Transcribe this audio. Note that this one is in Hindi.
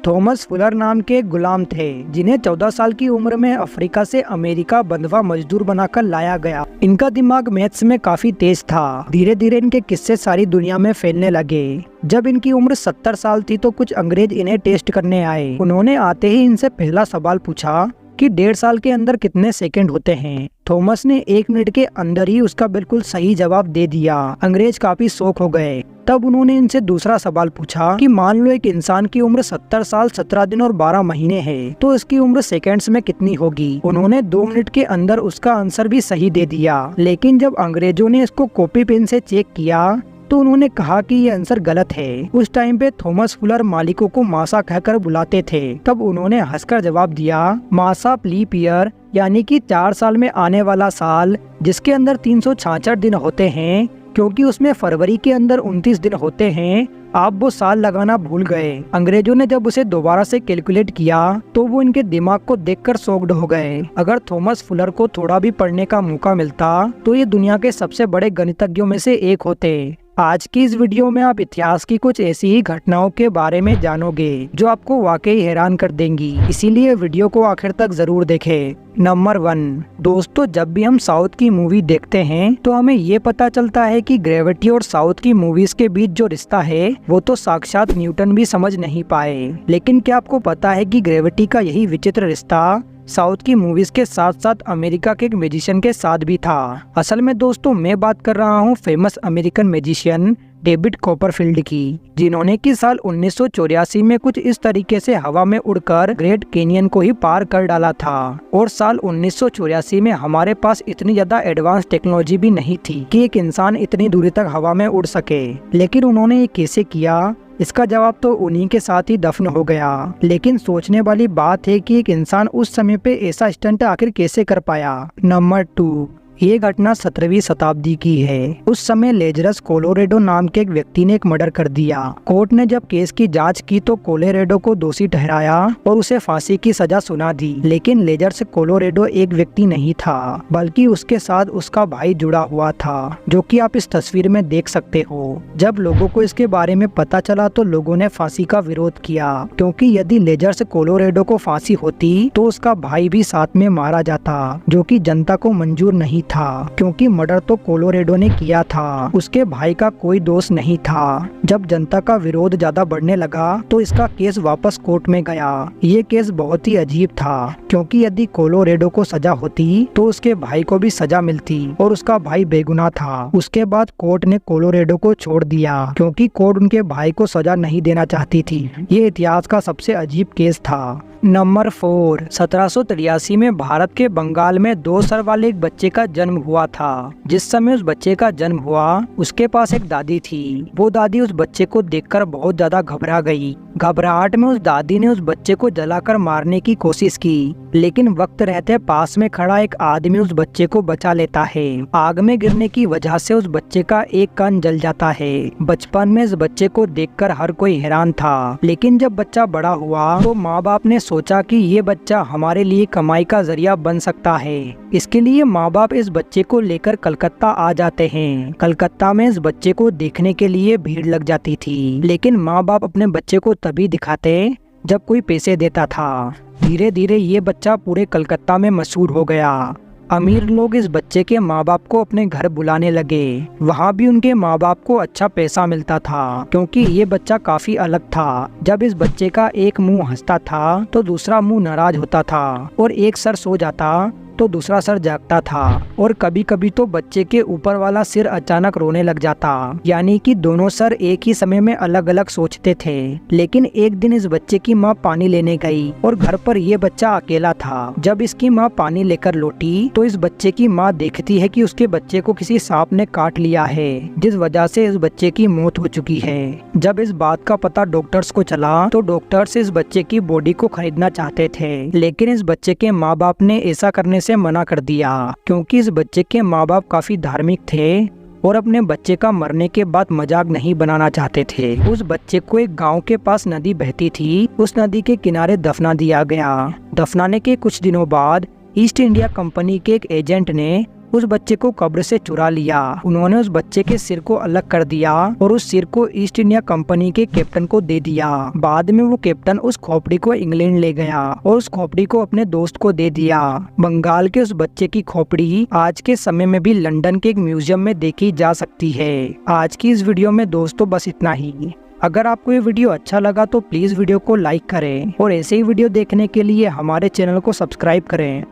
थॉमस फुलर नाम के एक गुलाम थे जिन्हें 14 साल की उम्र में अफ्रीका से अमेरिका बंधुआ मजदूर बनाकर लाया गया। इनका दिमाग मैथ्स में काफी तेज था। धीरे धीरे इनके किस्से सारी दुनिया में फैलने लगे। जब इनकी उम्र 70 साल थी तो कुछ अंग्रेज इन्हें टेस्ट करने आए। उन्होंने आते ही इनसे पहला सवाल पूछा कि 1.5 साल के अंदर कितने सेकंड होते हैं। थॉमस ने 1 मिनट के अंदर ही उसका बिल्कुल सही जवाब दे दिया। अंग्रेज काफी शॉक हो गए। तब उन्होंने इनसे दूसरा सवाल पूछा कि मान लो एक इंसान की उम्र 70 साल 17 दिन और 12 महीने है तो इसकी उम्र सेकंड्स में कितनी होगी। उन्होंने 2 मिनट के अंदर उसका आंसर भी सही दे दिया। लेकिन जब अंग्रेजों ने इसको कॉपी पेन से चेक किया तो उन्होंने कहा कि ये आंसर गलत है। उस टाइम पे थॉमस फुलर मालिकों को मासा कहकर बुलाते थे। तब उन्होंने हंसकर जवाब दिया, मासा लीप ईयर यानी कि 4 साल में आने वाला साल, जिसके अंदर 366 दिन होते हैं, क्योंकि उसमें फरवरी के अंदर 29 दिन होते हैं। आप वो साल लगाना भूल गए। अंग्रेजों ने जब उसे दोबारा से कैलकुलेट किया तो वो इनके दिमाग को देखकर शॉक्ड हो गए। अगर थॉमस फुलर को थोड़ा भी पढ़ने का मौका मिलता तो ये दुनिया के सबसे बड़े गणितज्ञों में से एक होते। आज की इस वीडियो में आप इतिहास की कुछ ऐसी ही घटनाओं के बारे में जानोगे जो आपको वाकई हैरान कर देंगी, इसीलिए वीडियो को आखिर तक जरूर देखें। नंबर 1, दोस्तों, जब भी हम साउथ की मूवी देखते हैं तो हमें ये पता चलता है कि ग्रेविटी और साउथ की मूवीज के बीच जो रिश्ता है वो तो साक्षात न्यूटन भी समझ नहीं पाए। लेकिन क्या आपको पता है कि ग्रेविटी का यही विचित्र रिश्ता साउथ की मूवीज के साथ साथ अमेरिका के एक मैजिशियन के साथ भी था। असल में दोस्तों मैं बात कर रहा हूँ famous American magician David Copperfield की, जिन्होंने कि साल 1984 में कुछ इस तरीके से हवा में उड़कर ग्रेट कैनियन को ही पार कर डाला था। और साल 1984 में हमारे पास इतनी ज्यादा एडवांस टेक्नोलॉजी भी नहीं थी कि एक इंसान इतनी दूरी तक हवा में उड़ सके। लेकिन उन्होंने ये कैसे किया, इसका जवाब तो उन्हीं के साथ ही दफन हो गया। लेकिन सोचने वाली बात है कि एक इंसान उस समय पे ऐसा स्टंट आखिर कैसे कर पाया। नंबर 2, ये घटना 17वीं शताब्दी की है। उस समय लेजरस कोलोरेडो नाम के एक व्यक्ति ने एक मर्डर कर दिया। कोर्ट ने जब केस की जांच की तो कोलोरेडो को दोषी ठहराया और उसे फांसी की सजा सुना दी। लेकिन लेजरस कोलोरेडो एक व्यक्ति नहीं था, बल्कि उसके साथ उसका भाई जुड़ा हुआ था, जो कि आप इस तस्वीर में देख सकते हो। जब लोगों को इसके बारे में पता चला तो लोगों ने फांसी का विरोध किया, क्योंकि यदि लेजरस कोलोरेडो को फांसी होती तो उसका भाई भी साथ में मारा जाता, जो कि जनता को मंजूर नहीं था, क्योंकि मर्डर तो कोलोरेडो ने किया था, उसके भाई का कोई दोष नहीं था। जब जनता का विरोध ज्यादा बढ़ने लगा तो इसका केस वापस कोर्ट में गया। ये केस बहुत ही अजीब था, क्योंकि यदि कोलोरेडो को सजा होती तो उसके भाई को भी सजा मिलती और उसका भाई बेगुनाह था। उसके बाद कोर्ट ने कोलोरेडो को छोड़ दिया, क्योंकि कोर्ट उनके भाई को सजा नहीं देना चाहती थी। ये इतिहास का सबसे अजीब केस था। नंबर 4, 1783 में भारत के बंगाल में 2 सर वाले एक बच्चे का जन्म हुआ था। जिस समय उस बच्चे का जन्म हुआ उसके पास एक दादी थी। वो दादी उस बच्चे को देखकर बहुत ज्यादा घबरा गई। घबराहट में उस दादी ने उस बच्चे को जलाकर मारने की कोशिश की, लेकिन वक्त रहते पास में खड़ा एक आदमी उस बच्चे को बचा लेता है। आग में गिरने की वजह से उस बच्चे का एक कान जल जाता है। बचपन में इस बच्चे को देखकर हर कोई हैरान था, लेकिन जब बच्चा बड़ा हुआ तो माँ बाप ने सोचा कि ये बच्चा हमारे लिए कमाई का जरिया बन सकता है। इसके लिए माँ बाप इस बच्चे को लेकर कलकत्ता आ जाते हैं। कलकत्ता में इस बच्चे को देखने के लिए भीड़ लग जाती थी, लेकिन माँ बाप अपने बच्चे को तभी दिखाते जब कोई पैसे देता था। धीरे धीरे ये बच्चा पूरे कलकत्ता में मशहूर हो गया। अमीर लोग इस बच्चे के माँ बाप को अपने घर बुलाने लगे। वहाँ भी उनके माँ बाप को अच्छा पैसा मिलता था, क्योंकि ये बच्चा काफी अलग था। जब इस बच्चे का एक मुंह हंसता था तो दूसरा मुंह नाराज होता था, और एक सर सो जाता तो दूसरा सर जागता था, और कभी कभी तो बच्चे के ऊपर वाला सिर अचानक रोने लग जाता। यानी कि दोनों सर एक ही समय में अलग अलग सोचते थे। लेकिन एक दिन इस बच्चे की माँ पानी लेने गई और घर पर ये बच्चा अकेला था। जब इसकी माँ पानी लेकर लौटी तो इस बच्चे की माँ देखती है कि उसके बच्चे को किसी सांप ने काट लिया है, जिस वजह से इस बच्चे की मौत हो चुकी है। जब इस बात का पता डॉक्टर्स को चला तो डॉक्टर्स इस बच्चे की बॉडी को खरीदना चाहते थे, लेकिन इस बच्चे के माँ बाप ने ऐसा करने से मना कर दिया, क्योंकि इस बच्चे के माँ बाप काफी धार्मिक थे और अपने बच्चे का मरने के बाद मजाक नहीं बनाना चाहते थे। उस बच्चे को एक गांव के पास नदी बहती थी, उस नदी के किनारे दफना दिया गया। दफनाने के कुछ दिनों बाद ईस्ट इंडिया कंपनी के एक एजेंट ने उस बच्चे को कब्र से चुरा लिया। उन्होंने उस बच्चे के सिर को अलग कर दिया और उस सिर को ईस्ट इंडिया कंपनी के कैप्टन को दे दिया। बाद में वो कैप्टन उस खोपड़ी को इंग्लैंड ले गया और उस खोपड़ी को अपने दोस्त को दे दिया। बंगाल के उस बच्चे की खोपड़ी आज के समय में भी लंदन के एक म्यूजियम में देखी जा सकती है। आज की इस वीडियो में दोस्तों बस इतना ही। अगर आपको ये वीडियो अच्छा लगा तो प्लीज वीडियो को लाइक करें और ऐसे ही वीडियो देखने के लिए हमारे चैनल को सब्सक्राइब करें।